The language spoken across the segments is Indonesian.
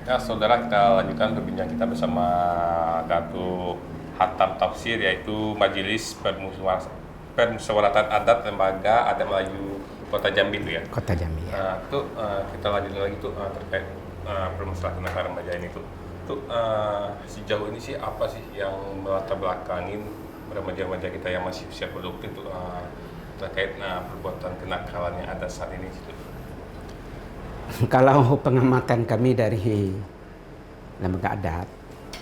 Ya, saudara, kita lanjutkan perbincangan kita bersama Datuk Hatam Tafsir, yaitu Majelis Permusyawaratan Adat Lembaga Adat Melayu Kota Jambi itu ya. Kota Jambi ya. Nah, itu kita lanjutkan lagi tuh terkait permasalahan negara remaja ini tuh. Sejauh ini sih apa sih yang melatar belakangin remaja-remaja kita yang masih usia produktif tuh terkait perbuatan kenakalan yang ada saat ini gitu. Kalau pengamatan kami dari lembaga adat,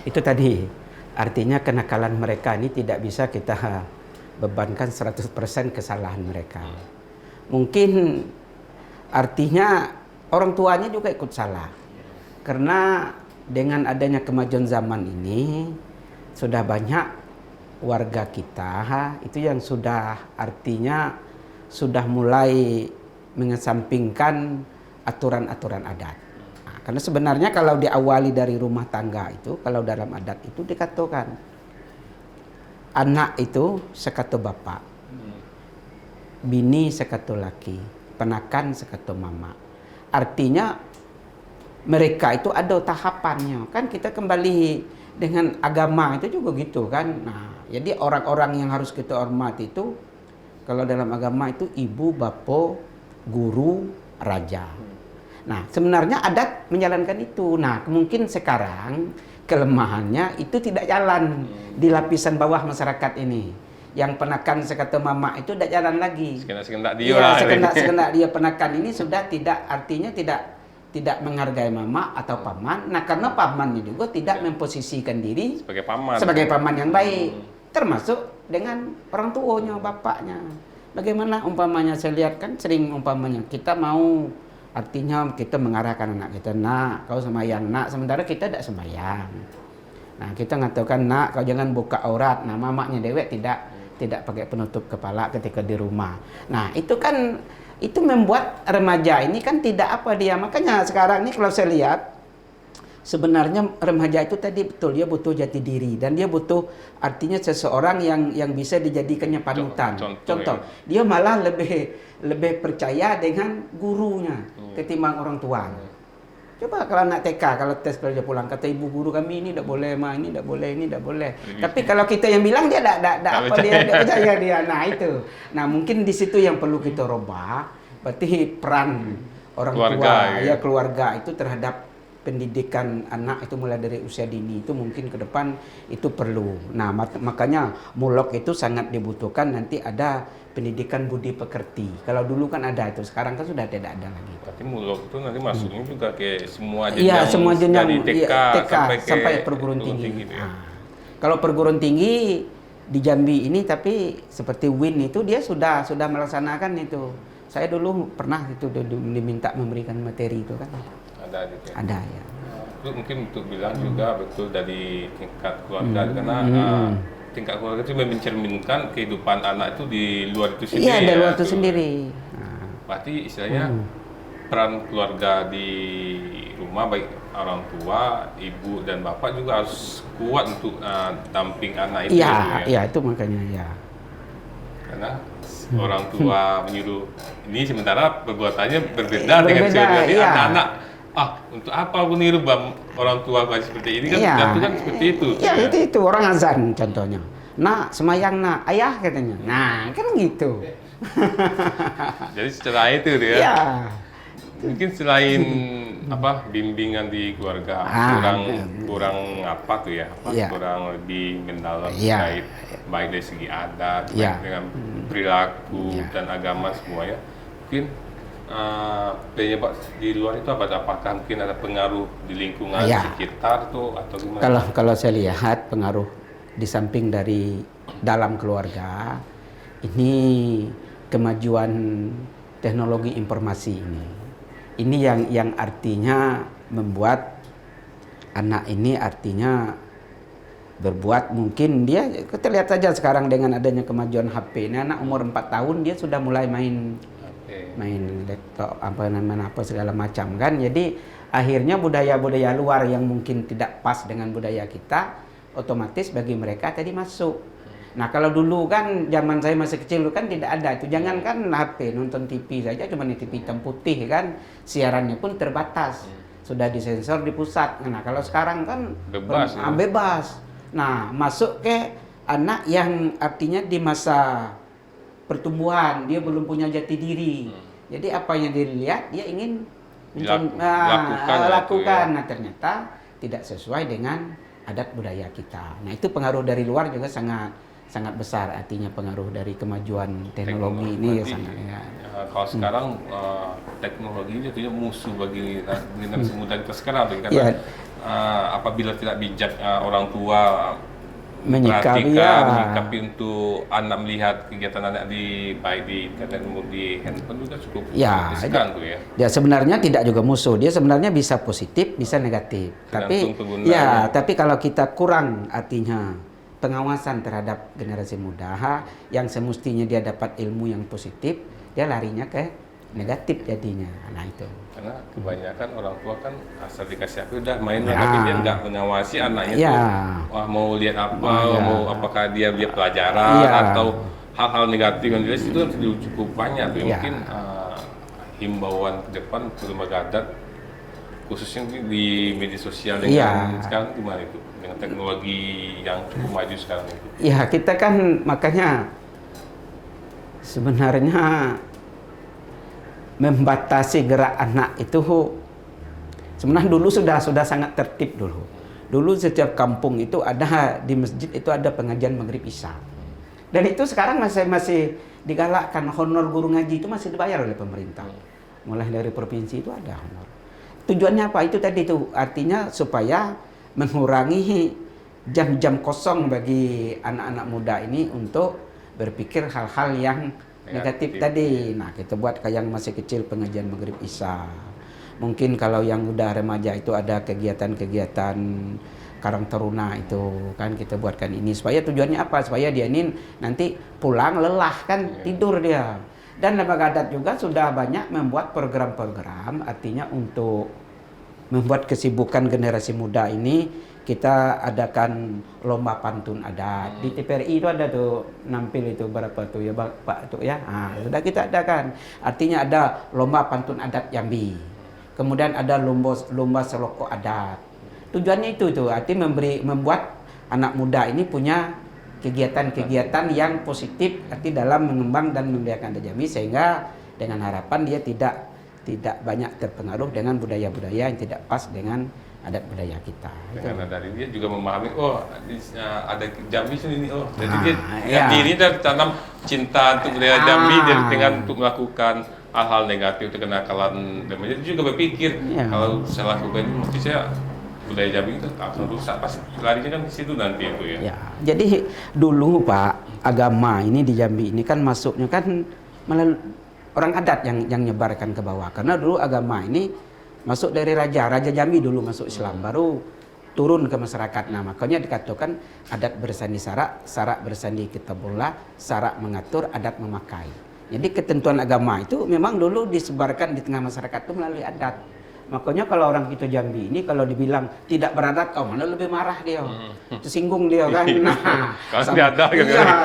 itu tadi artinya kenakalan mereka ini tidak bisa kita bebankan 100% kesalahan mereka. Mungkin artinya orang tuanya juga ikut salah. Karena dengan adanya kemajuan zaman ini, sudah banyak warga kita itu yang sudah artinya sudah mulai mengesampingkan aturan-aturan adat. Nah, karena sebenarnya kalau diawali dari rumah tangga itu, kalau dalam adat itu dikatakan anak itu sekatu bapak, bini sekatu laki, penakan sekatu mama. Artinya mereka itu ada tahapannya. Kan kita kembali dengan agama itu juga gitu kan. Nah, jadi orang-orang yang harus kita hormati itu kalau dalam agama itu ibu, bapak, guru, raja. Nah, sebenarnya adat menjalankan itu. Nah, mungkin sekarang kelemahannya itu tidak jalan di lapisan bawah masyarakat ini. Yang penakan sekata mama itu tidak jalan lagi. Sekendak dia ya, lah. sekendak dia penakan ini sudah tidak, artinya tidak menghargai mama atau paman. Nah, karena pamannya juga tidak memposisikan diri sebagai paman yang baik. Termasuk dengan orang tuanya, bapaknya. Bagaimana umpamanya saya lihat kan sering umpamanya kita mau artinya kita mengarahkan anak kita, nak kau sembahyang nak, sementara kita tidak sembahyang. Nah, kita mengatakan nak kau jangan buka aurat. Nah, mamanya dewek tidak pakai penutup kepala ketika di rumah. Nah, itu kan itu membuat remaja ini kan tidak apa dia. Makanya sekarang ini kalau saya lihat sebenarnya remaja itu tadi betul dia butuh jati diri dan dia butuh artinya seseorang yang bisa dijadikannya panutan. Contoh, dia malah lebih percaya dengan gurunya ketimbang orang tua. Coba kalau anak TK, kalau tes kalau dia pulang kata ibu guru kami ini tidak boleh ma, ini tidak boleh, ini tidak boleh. Tapi kalau kita yang bilang dia tidak percaya dia. Nah itu. Nah mungkin di situ yang perlu kita rubah. Berarti peran orang tua, ya keluarga itu terhadap pendidikan anak itu mulai dari usia dini itu mungkin ke depan itu perlu. Nah makanya mulok itu sangat dibutuhkan, nanti ada pendidikan budi pekerti. Kalau dulu kan ada itu, sekarang kan sudah tidak ada lagi. Berarti mulok itu nanti masuknya juga ke semua jenjang, iya, semua jenjang dari TK sampai perguruan tinggi. Gitu ya. Nah, kalau perguruan tinggi di Jambi ini tapi seperti WIN itu dia sudah melaksanakan itu. Saya dulu pernah itu diminta memberikan materi itu kan. Ada gitu ya? Ada ya. Itu mungkin untuk bilang juga betul dari tingkat keluarga karena tingkat keluarga itu mencerminkan kehidupan anak itu di luar itu sendiri. Iya, di luar itu sendiri. Nah, berarti istilahnya peran keluarga di rumah baik orang tua, ibu dan bapak juga harus kuat untuk damping anak itu. Iya, itu makanya ya. Karena orang tua menyuruh ini sementara perbuatannya berbeda dengan jadi anak-anak. Untuk apa aku niru orang tua kayak seperti ini kan? Itu kan seperti itu. Iya, itu orang azan contohnya. Nak, semayang nak, ayah katanya. Nah, kan gitu. Jadi setelah itu dia. Iya. Mungkin selain bimbingan di keluarga kurang apa tuh ya? Kurang lebih mendalam terkait baik dari segi adat, baik dengan perilaku dan agama semuanya. Mungkin penyebab di luar itu apakah mungkin ada pengaruh di lingkungan sekitar tuh atau gimana? Kalau saya lihat pengaruh di samping dari dalam keluarga ini kemajuan teknologi informasi ini yang artinya membuat anak ini artinya berbuat mungkin dia kita lihat saja sekarang dengan adanya kemajuan HP ini anak umur 4 tahun dia sudah mulai main laptop apa segala macam kan. Jadi akhirnya budaya-budaya luar yang mungkin tidak pas dengan budaya kita otomatis bagi mereka tadi masuk. Nah kalau dulu kan zaman saya masih kecil kan tidak ada itu, jangankan HP, nonton TV saja cuma TV hitam putih kan, siarannya pun terbatas. sudah disensor di pusat. Nah, kalau sekarang kan bebas. Bebas. Nah, masuk ke anak yang artinya di masa pertumbuhan, dia belum punya jati diri. Jadi apa yang dilihat dia ingin lakukan. Nah, ternyata tidak sesuai dengan adat budaya kita. Nah, itu pengaruh dari luar juga sangat besar, artinya pengaruh dari kemajuan teknologi ini sangat ya. Kalau sekarang teknologi itu musuh bagi generasi muda kita sekarang, karena apabila tidak bijak orang tua menyikapi untuk anak melihat kegiatan anak baik di internet maupun di handphone juga cukup riskan tuh ya. Ya sebenarnya tidak juga musuh, dia sebenarnya bisa positif, bisa negatif. Tapi kalau kita kurang artinya pengawasan terhadap generasi muda yang semestinya dia dapat ilmu yang positif, dia larinya ke negatif jadinya. Nah itu. Karena kebanyakan orang tua kan asal dikasih HP udah main lah, tapi dia nggak mengawasi anaknya tuh. Wah, mau lihat apa, mau apakah dia lihat pelajaran atau hal-hal negatif yang dilihat itu kan cukup banyak tuh. Mungkin himbauan ke depan ke lembaga adat khususnya di media sosial dengan sekarang gimana itu dengan teknologi yang cukup maju sekarang itu? Ya kita kan makanya sebenarnya membatasi gerak anak itu sebenarnya dulu sudah sangat tertib dulu. Dulu setiap kampung itu ada di masjid itu ada pengajian maghrib isya. Dan itu sekarang masih digalakkan, honor guru ngaji itu masih dibayar oleh pemerintah. Mulai dari provinsi itu ada honor. Tujuannya apa? Itu tadi itu artinya supaya mengurangi jam-jam kosong bagi anak-anak muda ini untuk berpikir hal-hal yang negatif tadi. Nah, kita buat kayak yang masih kecil pengajian maghrib isya. Mungkin kalau yang udah remaja itu ada kegiatan-kegiatan Karang Taruna itu kan kita buatkan ini supaya tujuannya apa? Supaya dia ini nanti pulang lelah kan tidur dia. Dan lembaga adat juga sudah banyak membuat program-program artinya untuk membuat kesibukan generasi muda ini. Kita adakan lomba pantun adat di TPRI itu ada tuh nampil itu berapa tuh ya Pak tuh ya. Nah, sudah kita adakan. Artinya ada lomba pantun adat Jambi. Kemudian ada lomba seloko adat. Tujuannya itu tuh artinya membuat anak muda ini punya kegiatan-kegiatan yang positif arti dalam mengembang dan memuliakan adat Jambi sehingga dengan harapan dia tidak banyak terpengaruh dengan budaya-budaya yang tidak pas dengan adat budaya kita. Karena dari dia juga memahami, ada Jambi sini, jadi dia diri tertanam cinta untuk budaya Jambi dengan untuk melakukan hal-hal negatif, kenakalan dan dia juga berpikir kalau saya lakukan ini mesti saya budaya Jambi itu akan rusak, pasti larinya kan ke situ nanti itu ya. Jadi dulu Pak, agama ini di Jambi ini kan masuknya kan melalui orang adat yang nyebarkan ke bawah, karena dulu agama ini masuk dari Raja Jambi dulu masuk Islam, baru turun ke masyarakat. Nah, makanya dikatakan adat bersandi sarak bersandi kitabullah, sarak mengatur, adat memakai. Jadi ketentuan agama itu memang dulu disebarkan di tengah masyarakat itu melalui adat. Makanya kalau orang kita Jambi ini kalau dibilang tidak beradat, mana lebih marah dia, tersinggung dia kan. Nah,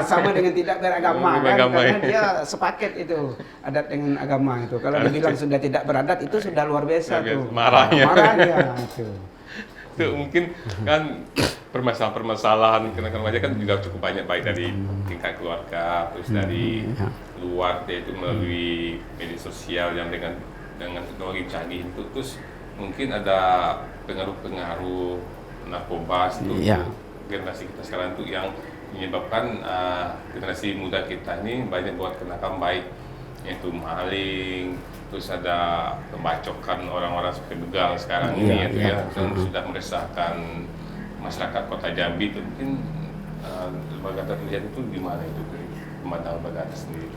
sama dengan tidak beragama kan, karena dia sepaket itu adat dengan agama itu. Kalau dibilang sudah tidak beradat itu sudah luar biasa tuh. Marahnya itu. Itu mungkin kan permasalahan kenakalan remaja kan juga cukup banyak, baik dari tingkat keluarga, terus dari luar, yaitu melalui media sosial yang dengan teknologi canggih itu, terus mungkin ada pengaruh narkoba untuk generasi kita sekarang itu yang menyebabkan generasi muda kita ini banyak buat kenakalan, baik yaitu maling, terus ada pembacokan orang-orang seperti begal sekarang ini sudah meresahkan masyarakat Kota Jambi. Itu mungkin lembaga adat melihat itu gimana itu pemandangan lembaga adat sendiri?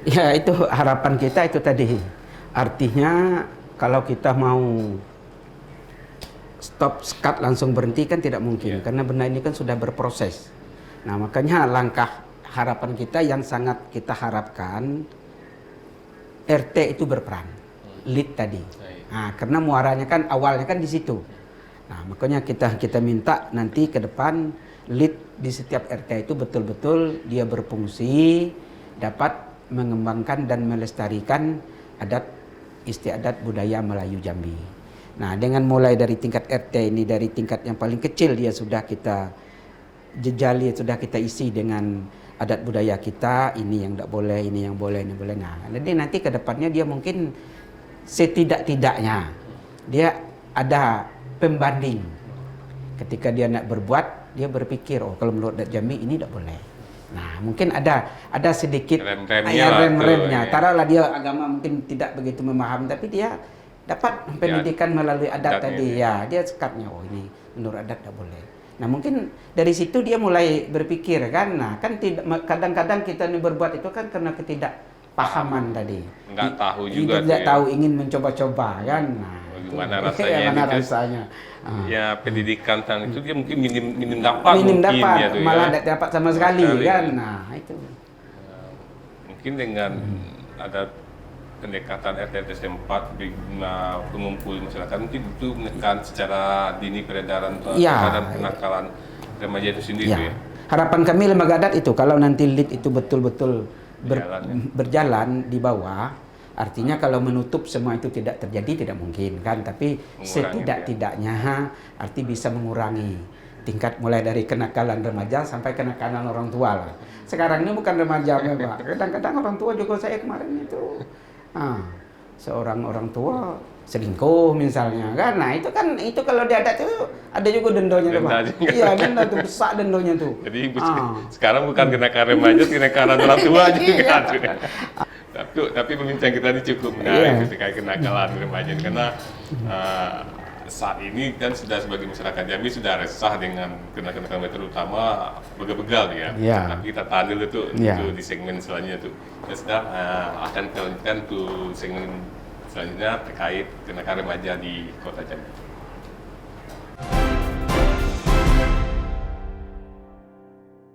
Ya itu harapan kita itu tadi. Artinya kalau kita mau stop skat langsung berhenti kan tidak mungkin, karena benda ini kan sudah berproses. Nah makanya langkah harapan kita yang sangat kita harapkan RT itu berperan, lead tadi. Nah, karena muaranya kan awalnya kan di situ. Nah makanya kita minta nanti ke depan lead di setiap RT itu betul-betul dia berfungsi dapat mengembangkan dan melestarikan adat istiadat budaya Melayu Jambi. Nah, dengan mulai dari tingkat RT ini, dari tingkat yang paling kecil dia sudah kita jejali, sudah kita isi dengan adat budaya kita, ini yang tidak boleh, ini yang boleh, ini boleh. Nah, jadi nanti ke depannya dia mungkin setidak-tidaknya dia ada pembanding. Ketika dia nak berbuat, dia berpikir, oh kalau menurut adat Jambi ini tidak boleh. Nah, mungkin ada sedikit rem-remnya. Taruhlah dia agama mungkin tidak begitu memahami, tapi dia dapat pendidikan melalui adat tadi. Ya, dia sekatnya, oh ini menurut adat tidak boleh. Nah, mungkin dari situ dia mulai berpikir kan. Nah, kan kadang-kadang kita ini berbuat itu kan karena ketidakpahaman tadi. Enggak tahu juga. Tidak tahu, ingin mencoba-coba kan. Nah, gimana rasanya? Gimana rasanya? Ya, pendidikan itu dia mungkin minim dapat. Minim dapat, ya, malah tidak dapat sama sekali kan. Nah, itu. Mungkin dengan ada pendekatan RT setempat pengumpul masyarakat mungkin itu menekan secara dini peredaran terhadap kenakalan remaja itu sendiri ya. Harapan kami lembaga adat itu kalau nanti lead itu betul-betul berjalan di bawah, artinya kalau menutup semua itu tidak terjadi tidak mungkin kan, tapi setidak-tidaknya arti bisa mengurangi tingkat mulai dari kenakalan remaja sampai kenakalan orang tua lah. Sekarang ini bukan remaja Pak, kadang-kadang orang tua juga saya kemarin itu seorang orang tua selingkuh misalnya kan. Nah, itu kalau di adat itu ada juga dendonya tuh, Pak. Iya, denda tuh besar dendonya tuh. Jadi sekarang bukan kenakalan remaja, kenakalan orang tua juga. Tapi pembincang kita ini cukup menarik ketika kenakalan remaja karena saat ini kan sudah sebagai masyarakat Jambi sudah resah dengan kenakalan terutama begal-begal ya. Tapi kita tahan dulu tuh di segmen selanjutnya tuh. Kita sudah akan kelanjutkan tuh segmen selanjutnya terkait kenakalan remaja di Kota Jambi.